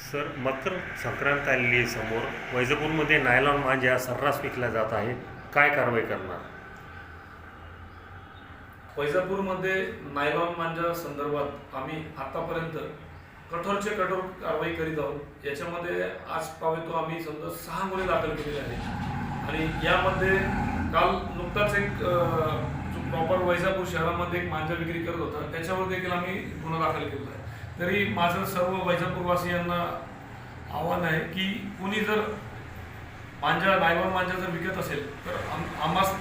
Sir, Makar Sankrant आलेली आहे समोर. वैजापूरमध्ये नायलॉन मांजा सर्रास विकला जात आहे. काय कारवाई करणार? वैजापूरमध्ये नायलॉन मांजा संदर्भात आम्ही आतापर्यंत कठोरचे कठोर कारवाई करीत आहोत. याच्यामध्ये आज पाहतो आम्ही समजा 6 गुन्हे दाखल केलेले आहेत आणि यामध्ये काल नुकताच एक प्रॉपर वैजापूर शहरामध्ये एक मांजा विक्री करत होता, त्याच्यावर देखील आम्ही गुन्हा दाखल केला आहे. तरी माझं सर्व वैजापूरवासियांना आव्हान आहे की कुणी जर नायलॉन मांजा जर विकत असेल तर आम्हास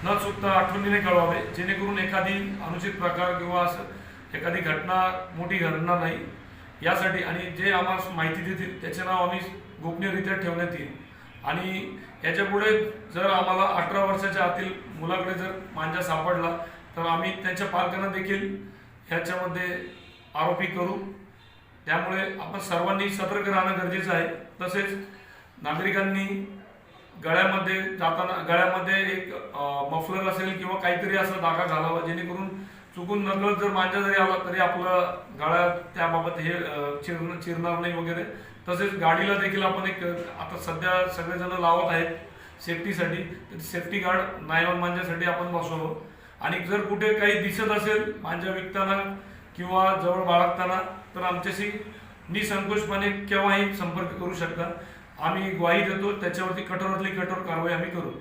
न चुकता आठवणीने कळवावे, जेणेकरून एखादी अनुचित प्रकार किंवा असं एखादी घटना मोठी घडणार नाही यासाठी. आणि जे आम्हाला माहिती देतील त्याचे नाव आम्ही गोपनीयरित्या ठेवण्यात येईल. आणि याच्यापुढे जर आम्हाला 18 वर्षाच्या आतील मुलाकडे जर मांजा सापडला तर आम्ही त्यांच्या पालकांना देखील ह्याच्यामध्ये आरोपी करू. त्यामुळे आपण सर्वांनी सतर्क राहणं गरजेचं आहे. तसेच नागरिकांनी गळ्यामध्ये एक मफलर असेल किंवा काहीतरी असा धागा घालावा, जेणेकरून चुकून नकळत जर मांजा जरी आला तरी आपलं गळ्यात त्याबाबत हे चिरणार नाही वगैरे. तसेच गाडीला देखील आपण एक आता सध्या सगळेजण लावत आहेत सेफ्टीसाठी, तर सेफ्टी गार्ड नायलॉन मांजासाठी आपण बसवावं. आणि जर कुठे काही दिसत असेल मांजा विकताना किंवा जवळ बाळगताना तर आमच्याशी निसंकोचपणे केव्हाही संपर्क करू शकता. आम्ही ग्वाही देतो, त्याच्यावरती कठोरातली कठोर कारवाई आम्ही करू.